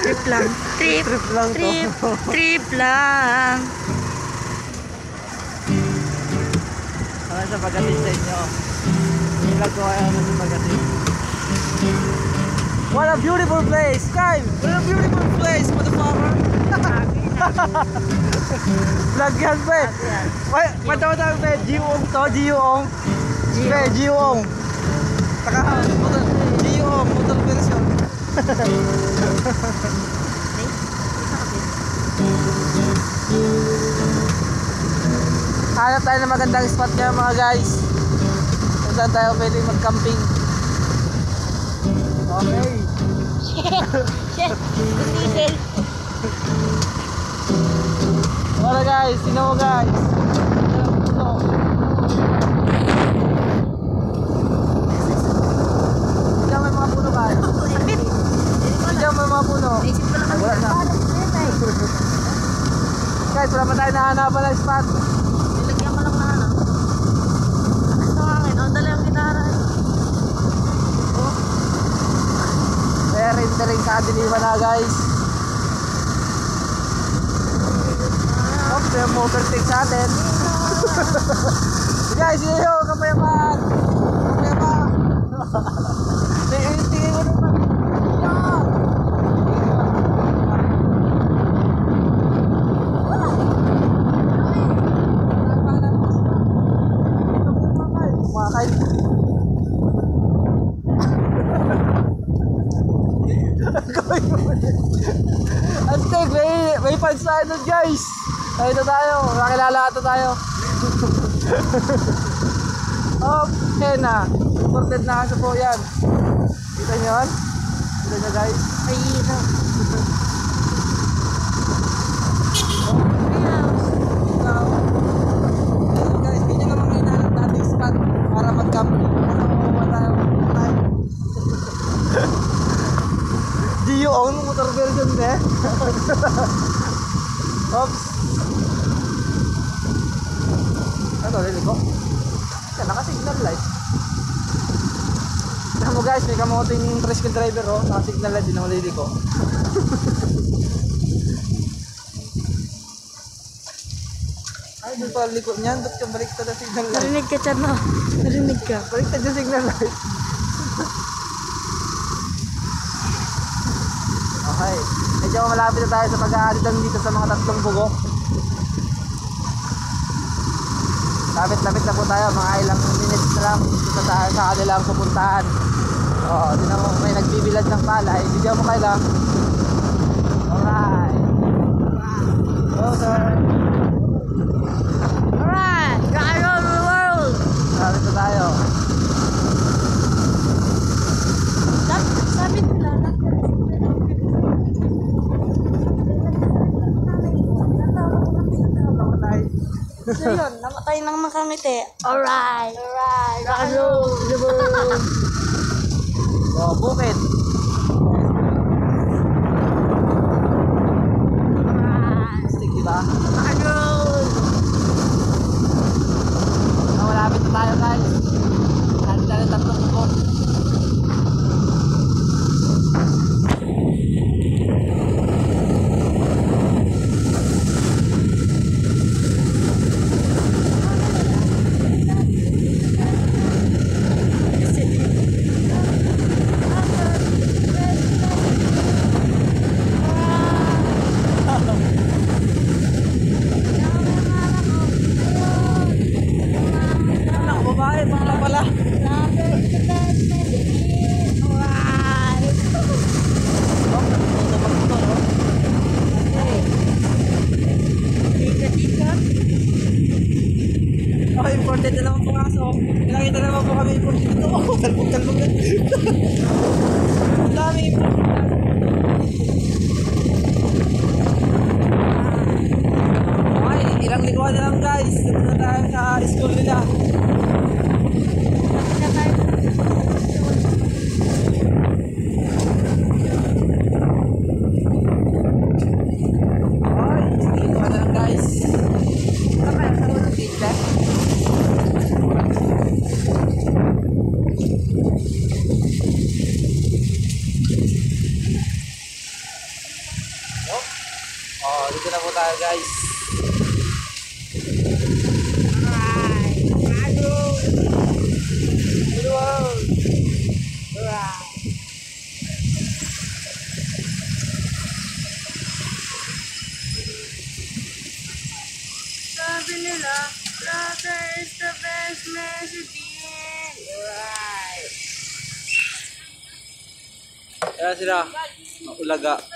Trip lang. Trip. Trip lang to. Trip lang. Ano sa pagdating sa inyo? Ilag ko kayo sa pagdating. What a beautiful place, Kyle! What a beautiful place, motherfucker! Vlog yan, pre! Patawa-tawa, pre! G-Ong to, G-Ong! Pre, G-Ong! Taka, G-Ong, motor version. Hanap tayo ng magandang spot ngayon mga guys. Kung saan tayo pwede mag-camping. Okay. Wala guys, tingnan mo guys. Tingnan mo yung mga puno guys. Tingnan mo yung mga puno. Wala na. Guys, wala pa tayo nahanapan ng spot. Nilagyan ko lang na ano. Akas na hangin. Ang dala yung gitara. Rin sa diliman na guys. Oh, may overtake sa atin. Guys, yun, kapayaman. Kapayaman. Tingin ko naman. Kumakain. Aztec, may fans tayo doon guys. Ito tayo, makakilala ito tayo. Oh, Hena. Imported na kaso po yan. Kita nyo yan? Kita nyo guys? Ay, ito. Guys, hindi nyo naman hinahanap natin spot para mag-camp. G-Ong, motor version eh. Oops. Ano, liliko? Yan, naka-signal light. Tignan mo guys, may kamoting tricycle driver oh. Naka-signal light, di na maliliko. Ay, doon pa liko niyan. Ba't ka baliktad na signal light? Narinig ka, Chad, no? Narinig ka. Baliktad yung signal light. Okay. Medyo malapit na tayo sa pag-aalitan dito sa mga tatlong bugok. Lapit-lapit na po tayo. Mga ilang minutes lang sa kanilang pupuntahan. Oo, tinan mo may nagbibilad ng palay. Bigyan mo kayo lang. Alright. Go sir. Alright! Rock and roll the world! Lapit na tayo. Sabi nila, so yun, namatay ng makangiti. Alright! Alright! Rock and roll the world! Oh, bukid. Alright! Stick, diba? Rock and roll! Malapit na tayo guys. Nandito tayo tatlong bugok. guys. Alright. Ano? Alright. Alright. Sabi nila, water is the best medicine. Alright. Kaya sila, ulaga.